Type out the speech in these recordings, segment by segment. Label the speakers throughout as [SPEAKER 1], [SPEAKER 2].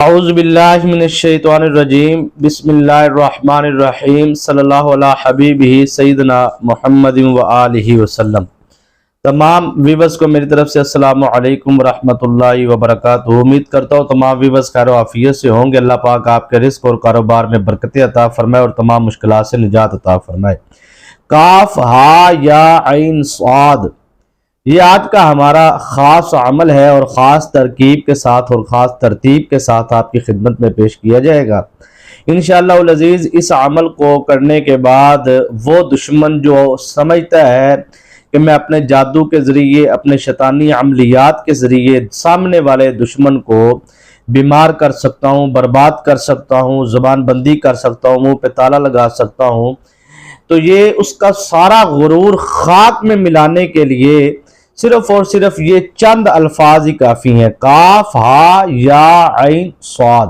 [SPEAKER 1] اعوذ باللہ من الشیطان الرجیم بسم اللہ الرحمن الرحیم صلی اللہ علیہ حبیبہ سیدنا محمد و آلہ وسلم۔ تمام ویورز کو میری طرف سے السلام علیکم ورحمۃ اللہ وبرکاتہ۔ امید کرتا ہوں تمام ویورز خیر و عافیت سے ہوں گے۔ اللہ پاک آپ کے رزق اور کاروبار میں برکتیں عطا فرمائے اور تمام مشکلات سے نجات عطا فرمائے۔ کاف ہا یا عین صاد، یہ آج کا ہمارا خاص عمل ہے اور خاص ترکیب کے ساتھ اور خاص ترتیب کے ساتھ آپ کی خدمت میں پیش کیا جائے گا انشاءاللہ العزیز۔ اس عمل کو کرنے کے بعد وہ دشمن جو سمجھتا ہے کہ میں اپنے جادو کے ذریعے، اپنے شیطانی عملیات کے ذریعے سامنے والے دشمن کو بیمار کر سکتا ہوں، برباد کر سکتا ہوں، زبان بندی کر سکتا ہوں، منہ پہ تالا لگا سکتا ہوں، تو یہ اس کا سارا غرور خاک میں ملانے کے لیے صرف اور صرف یہ چند الفاظ ہی کافی ہیں۔ کاف ہا یا عین صاد،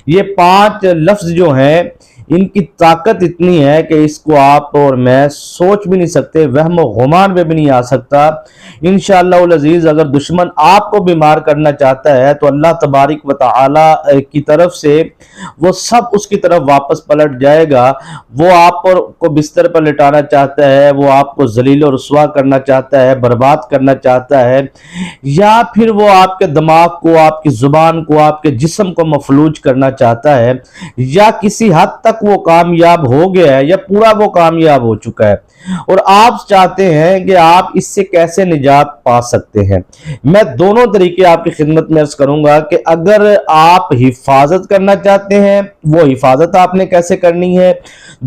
[SPEAKER 1] یہ 5 لفظ جو ہیں ان کی طاقت اتنی ہے کہ اس کو آپ اور میں سوچ بھی نہیں سکتے، وہم و گمان میں بھی نہیں آ سکتا۔ انشاءاللہ العزیز اگر دشمن آپ کو بیمار کرنا چاہتا ہے تو اللہ تبارک و تعالی کی طرف سے وہ سب اس کی طرف واپس پلٹ جائے گا۔ وہ آپ کو بستر پر لٹانا چاہتا ہے، وہ آپ کو ذلیل و رسوا کرنا چاہتا ہے، برباد کرنا چاہتا ہے، یا پھر وہ آپ کے دماغ کو، آپ کی زبان کو، آپ کے جسم کو مفلوج کرنا چاہتا ہے، یا کسی حد تک وہ کامیاب ہو گیا ہے یا پورا وہ کامیاب ہو چکا ہے اور آپ چاہتے ہیں کہ آپ اس سے کیسے نجات پا سکتے ہیں۔ میں دونوں طریقے آپ کی خدمت میں عرض کروں گا کہ اگر آپ حفاظت کرنا چاہتے ہیں وہ حفاظت آپ نے کیسے کرنی ہے،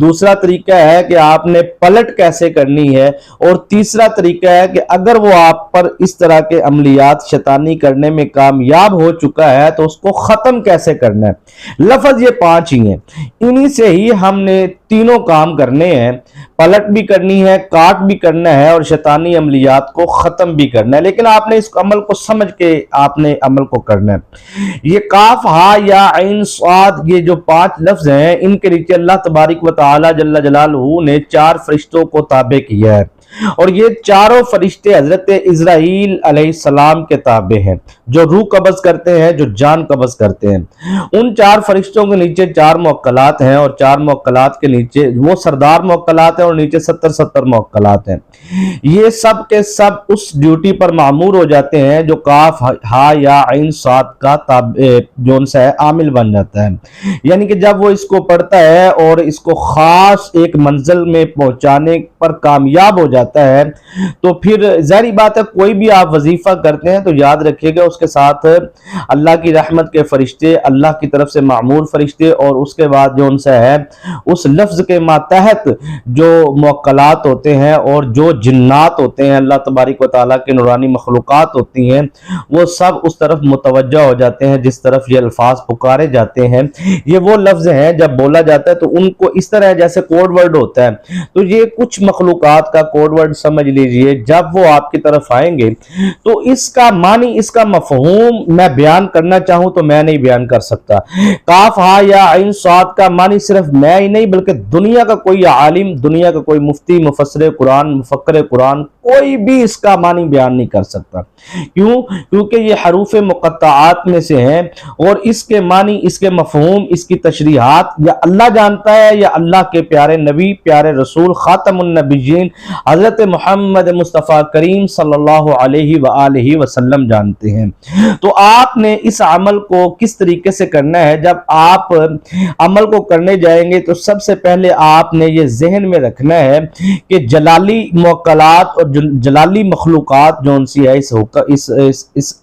[SPEAKER 1] دوسرا طریقہ ہے کہ آپ نے پلٹ کیسے کرنی ہے، اور تیسرا طریقہ ہے کہ اگر وہ آپ پر اس طرح کے عملیات شیطانی کرنے میں کامیاب ہو چکا ہے تو اس کو ختم کیسے کرنا ہے۔ لفظ یہ 5 ہی ہیں، انہی سے ہی ہم نے تینوں کام کرنے ہیں، پلٹ بھی کرنی ہے، کاٹ بھی کرنا ہے اور شیطانی عملیات کو ختم بھی کرنا ہے، لیکن آپ نے اس عمل کو سمجھ کے آپ نے عمل کو کرنا ہے۔ یہ کاف ہا یا عین صاد، یہ جو 5 لفظ ہیں ان کے نیچے اللہ تبارک و تعالی جل جلالہ نے 4 فرشتوں کو تابع کیا ہے، اور یہ چاروں فرشتے حضرت اسرائیل علیہ السلام کے تابع ہیں، جو روح قبض کرتے ہیں، جو جان قبض کرتے ہیں۔ ان 4 فرشتوں کے نیچے 4 موکلات ہیں، اور 4 موکلات کے نیچے وہ سردار موکلات ہیں اور نیچے 70 موکلات ہیں۔ یہ سب کے سب اس ڈیوٹی پر معمور ہو جاتے ہیں جو کاف ہا یا عین صاد کا جو ان سے عامل بن جاتا ہے، یعنی کہ جب وہ اس کو پڑھتا ہے اور اس کو خاص ایک منزل میں پہنچانے پر کامیاب ہو جاتا ہے تو پھر ظاہری بات ہے کوئی بھی آپ وظیفہ کرتے ہیں تو یاد رکھیے گا اس کے ساتھ اللہ کی رحمت کے فرشتے، اللہ کی طرف سے معمور فرشتے، اور اس کے بعد جو ان سے ہے اس لفظ کے ماتحت جو موکلات ہوتے ہیں اور جو جنات ہوتے ہیں، اللہ تبارک و تعالیٰ کے نورانی مخلوقات ہوتی ہیں، وہ سب اس طرف متوجہ ہو جاتے ہیں جس طرف یہ الفاظ پکارے جاتے ہیں۔ یہ وہ لفظ ہیں جب بولا جاتا ہے تو ان کو اس طرح جیسے کوڈ ورڈ ہوتا ہے، تو یہ کچھ مخلوقات کا کوڈ ورڈ سمجھ لیجئے، جب وہ آپ کی طرف آئیں گے تو اس کا معنی، اس کا مفہوم میں بیان کرنا چاہوں تو میں نہیں بیان کر سکتا۔ کاف ہا یا عین صاد کا معنی صرف میں ہی نہیں بلکہ دنیا کا کوئی عالم، دنیا کا کوئی مفتی، مفسر قرآن، مفکر قرآن، کوئی بھی اس کا معنی بیان نہیں کر سکتا۔ کیوں؟ کیونکہ یہ حروف مقطعات میں سے ہیں، اور اس کے معنی، اس کے مفہوم، اس کی تشریحات یا اللہ جانتا ہے یا اللہ کے پیارے نبی، پیارے رسول، خاتم النبیین حضرت محمد مصطفیٰ کریم صلی اللہ علیہ وآلہ وسلم جانتے ہیں۔ تو آپ نے اس عمل کو کس طریقے سے کرنا ہے؟ جب آپ عمل کو کرنے جائیں گے تو سب سے پہلے آپ نے یہ ذہن میں رکھنا ہے کہ جلالی موکلات اور جلالی مخلوقات جو ان سی ہے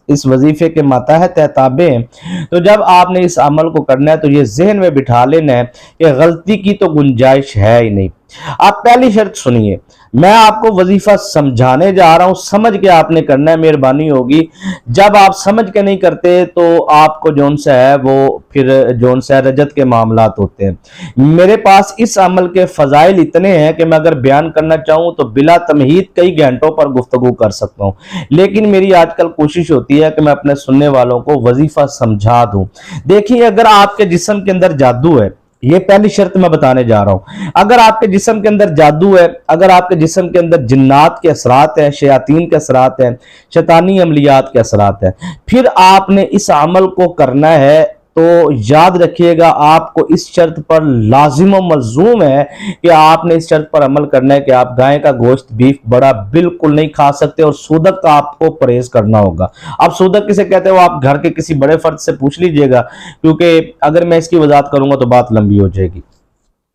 [SPEAKER 1] اس وظیفے کے ماتحت تابع ہیں، تو جب آپ نے اس عمل کو کرنا ہے تو یہ ذہن میں بٹھا لینا ہے کہ غلطی کی تو گنجائش ہے ہی نہیں۔ آپ پہلی شرط سنیے، میں آپ کو وظیفہ سمجھانے جا رہا ہوں، سمجھ کے آپ نے کرنا ہے، مہربانی ہوگی۔ جب آپ سمجھ کے نہیں کرتے تو آپ کو جون سا ہے وہ پھر جون سا رجت کے معاملات ہوتے ہیں۔ میرے پاس اس عمل کے فضائل اتنے ہیں کہ میں اگر بیان کرنا چاہوں تو بلا تمہید کئی گھنٹوں پر گفتگو کر سکتا ہوں، لیکن میری آج کل کوشش ہوتی ہے کہ میں اپنے سننے والوں کو وظیفہ سمجھا دوں۔ دیکھیے، اگر آپ کے جسم کے اندر جادو ہے، یہ پہلی شرط میں بتانے جا رہا ہوں، اگر آپ کے جسم کے اندر جادو ہے، اگر آپ کے جسم کے اندر جنات کے اثرات ہیں، شیاطین کے اثرات ہیں، شیطانی عملیات کے اثرات ہیں، پھر آپ نے اس عمل کو کرنا ہے تو یاد رکھیے گا آپ کو اس شرط پر لازم و ملزوم ہے کہ آپ نے اس شرط پر عمل کرنا ہے کہ آپ گائے کا گوشت بیف بڑا بالکل نہیں کھا سکتے، اور سودک کا آپ کو پرہیز کرنا ہوگا۔ اب سودک کسے کہتے ہیں وہ آپ گھر کے کسی بڑے فرد سے پوچھ لیجئے گا، کیونکہ اگر میں اس کی وضاحت کروں گا تو بات لمبی ہو جائے گی۔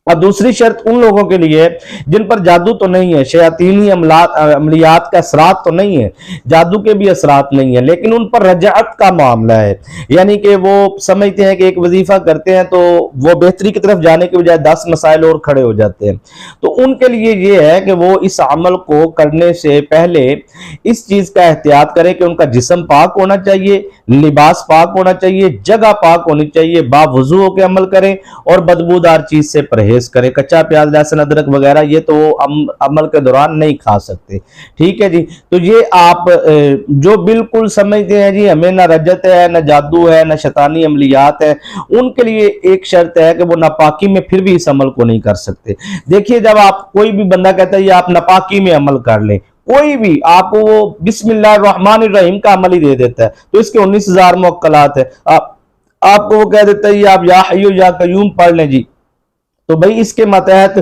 [SPEAKER 1] اب دوسری شرط ان لوگوں کے لیے جن پر جادو تو نہیں ہے، شیاطینی عملیات کا اثرات تو نہیں ہے، جادو کے بھی اثرات نہیں ہیں، لیکن ان پر رجعت کا معاملہ ہے، یعنی کہ وہ سمجھتے ہیں کہ ایک وظیفہ کرتے ہیں تو وہ بہتری کی طرف جانے کے بجائے 10 مسائل اور کھڑے ہو جاتے ہیں۔ تو ان کے لیے یہ ہے کہ وہ اس عمل کو کرنے سے پہلے اس چیز کا احتیاط کریں کہ ان کا جسم پاک ہونا چاہیے، لباس پاک ہونا چاہیے، جگہ پاک ہونی چاہیے، باوضو ہو کے عمل کریں اور بدبودار چیز سے پرہیز کریں۔ کچا پیاز، لہسن، ادرک وغیرہ یہ تو عمل کے دوران نہیں کھا سکتے، ٹھیک ہے جی۔ تو یہ آپ جو بالکل سمجھتے ہیں جی ہمیں نہ رجت ہے، نہ جادو ہے، نہ شیطانی عملیات ہے، ان کے لیے ایک شرط ہے کہ وہ ناپاکی میں پھر بھی اس عمل کو نہیں کر سکتے۔ دیکھیے جب آپ کوئی بھی بندہ کہتا ہے یہ آپ ناپاکی میں عمل کر لیں، کوئی بھی آپ کو وہ بسم اللہ الرحمن الرحیم کا عمل ہی دے دیتا ہے تو اس کے 19,000 موکلات ہیں، آپ کو وہ کہہ دیتا ہے یہ آپ یا حی یا قیوم پڑھ لیں جی، تو بھئی اس کے ماتحت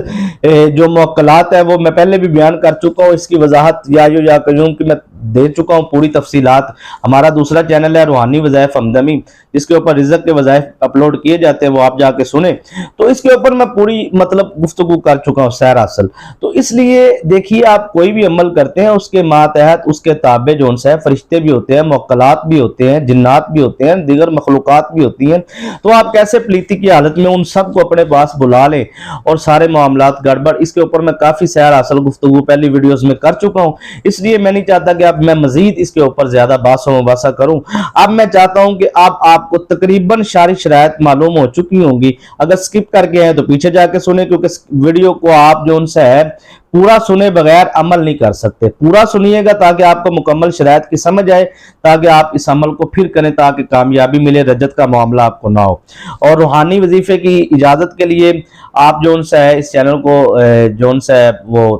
[SPEAKER 1] جو موکلات ہے وہ میں پہلے بھی بیان کر چکا ہوں، اس کی وضاحت یا قیوم کی میں دے چکا ہوں پوری تفصیلات۔ ہمارا دوسرا چینل ہے روحانی وظائف ہمدمی، جس کے اوپر رزق کے وظائف اپلوڈ کیے جاتے ہیں، وہ آپ جا کے سنیں، تو اس کے اوپر میں پوری گفتگو کر چکا ہوں سیر اصل۔ تو اس لیے دیکھیے آپ کوئی بھی عمل کرتے ہیں اس کے ماتحت اس کے تابع جو ان سے فرشتے بھی ہوتے ہیں، موکلات بھی ہوتے ہیں، جنات بھی ہوتے ہیں، دیگر مخلوقات بھی ہوتی ہیں، تو آپ کیسے پلیتی کی حالت میں ان سب کو اپنے پاس بلا لیں اور سارے معاملات گڑبڑ، اس کے اوپر میں کافی سیر اصل گفتگو پہلی ویڈیوز میں کر چکا ہوں، اس لیے میں نہیں چاہتا کہ اب میں مزید اس کے اوپر زیادہ بحث و مباحثہ کروں۔ اب میں چاہتا ہوں کہ اب آپ کو تقریباً ساری شرائط معلوم ہو چکی ہوں گی، اگر سکپ کر کے ہیں تو پیچھے جا کے سنیں، کیونکہ ویڈیو کو آپ جو ان سے ہے پورا سنے بغیر عمل نہیں کر سکتے، پورا سنیے گا تاکہ آپ کو مکمل شرائط کی سمجھ آئے، تاکہ آپ اس عمل کو پھر کریں تاکہ کامیابی ملے، رجت کا معاملہ آپ کو نہ ہو۔ اور روحانی وظیفے کی اجازت کے لیے آپ جو ان سے ہے اس چینل کو جو ان سے ہے وہ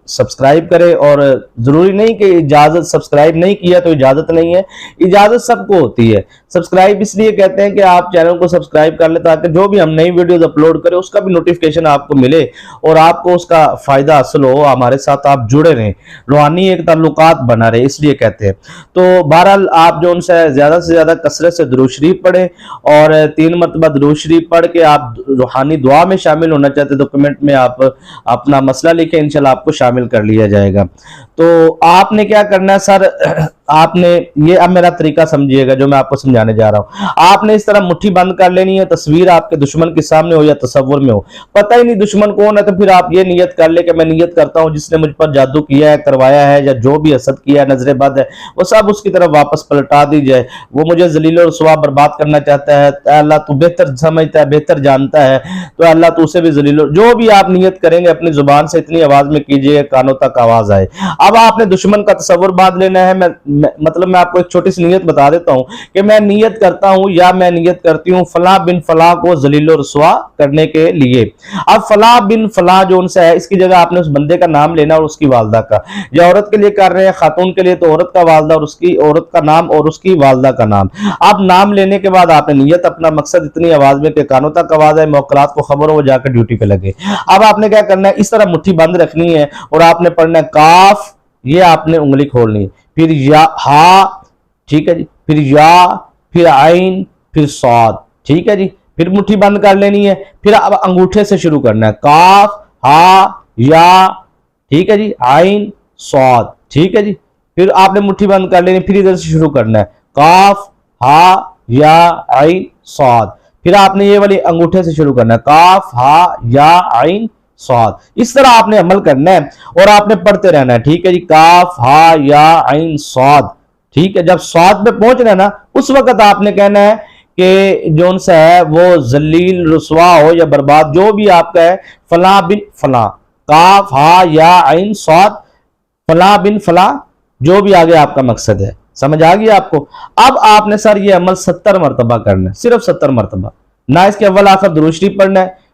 [SPEAKER 1] سبسکرائب کرے، اور ضروری نہیں کہ اجازت سبسکرائب نہیں کیا تو اجازت نہیں ہے، اجازت سب کو ہوتی ہے۔ سبسکرائب اس لیے کہتے ہیں کہ آپ چینل کو سبسکرائب کر لیں تاکہ جو بھی ہم نئی ویڈیوز اپلوڈ کریں اس کا بھی نوٹیفیکیشن آپ کو ملے اور آپ کو اس کا فائدہ حاصل ہو، ہمارے ساتھ آپ جڑے رہیں، روحانی ایک تعلقات بنا رہے، اس لیے کہتے ہیں۔ تو بہرحال آپ جو ان سے زیادہ کثرت سے درود شریف پڑھیں، اور 3 مرتبہ درود شریف پڑھ کے آپ روحانی دعا میں شامل ہونا چاہتے تو کمنٹ میں آپ اپنا مسئلہ لکھیں، انشاءاللہ آپ کو شامل کر لیا جائے گا۔ تو آپ نے کیا کرنا ہے سر، آپ نے یہ اب میرا طریقہ سمجھیے گا جو میں آپ کو سمجھانے جا رہا ہوں۔ آپ نے اس طرح مٹھی بند کر لینی ہے، تصویر آپ کے دشمن کے سامنے ہو یا تصور میں ہو، پتہ ہی نہیں دشمن کون ہے، تو پھر آپ یہ نیت کر لے کہ میں نیت کرتا ہوں جس نے مجھ پر جادو کیا ہے، کروایا ہے، یا جو بھی حسد کیا ہے، نظر بد ہے، وہ سب اس کی طرف واپس پلٹا دی جائے۔ وہ مجھے ذلیل و رسوا برباد کرنا چاہتا ہے، اے اللہ تو بہتر سمجھتا ہے، بہتر جانتا ہے، تو اللہ تو اسے بھی ذلیل، جو بھی آپ نیت کریں گے اپنی زبان سے اتنی آواز میں کیجئے کانوں تک آواز آئے۔ اب آپ نے دشمن کا تصور باندھ لینا ہے، مطلب میں آپ کو ایک چھوٹی سی نیت بتا دیتا ہوں کہ میں نیت کرتا ہوں یا میں نیت کرتی ہوں فلاں بن فلاں کو ذلیل و رسوا کرنے کے لیے۔ اب فلاں بن فلاں جو ان سے ہے اس کی جگہ آپ نے اس بندے کا نام لینا اور اس کی والدہ کا، یا عورت کے لیے کر رہے ہیں خاتون کے لیے تو عورت کا والدہ اور اس کی عورت کا نام اور اس کی والدہ کا نام۔ اب نام لینے کے بعد آپ نے نیت اپنا مقصد اتنی آواز میں کہ کانوں تک آواز ہے، موکلات کو خبر ہو، وہ جا کے ڈیوٹی پہ لگے۔ اب آپ نے کیا کرنا ہے، اس طرح مٹھی بند رکھنی ہے اور آپ نے پڑھنا ہے کاف، یہ آپ نے انگلی کھولنی ہے، پھر یا ہا، ٹھیک ہے جی، پھر یا، پھر عین، پھر صاد، ٹھیک ہے جی، پھر مٹھی بند کر لینی ہے، پھر اب انگوٹھے سے شروع کرنا ہے، کاف، ہا، یا، ٹھیک ہے جی، عین، صاد، ٹھیک ہے جی، پھر آپ نے مٹھی بند کر لینی، پھر ادھر سے شروع کرنا ہے، کاف، ہا، یا، عین، صاد، پھر آپ نے یہ والی انگوٹھے سے شروع کرنا ہے، کاف، ہا، یا، عین، صاد، اس طرح آپ نے عمل کرنا ہے اور آپ نے پڑھتے رہنا ہے، ٹھیک ہے جی، کاف، ہا، یا، عین، صاد، ٹھیک ہے۔ جب صاد پہ پہنچ رہے نا اس وقت آپ نے کہنا ہے کہ جو ان سے ہے وہ ذلیل رسوا ہو یا برباد جو بھی آپ کا ہے، فلاں بن فلاں، کاف، ہا، یا، عین، صاد، فلاں بن فلاں، جو بھی آگے آپ کا مقصد ہے، سمجھ آ گئی آپ کو۔ اب آپ نے سر یہ عمل 70 مرتبہ کرنا ہے، صرف 70 مرتبہ، نہ اس کے اول آخر درود شریف پڑھنا ہے،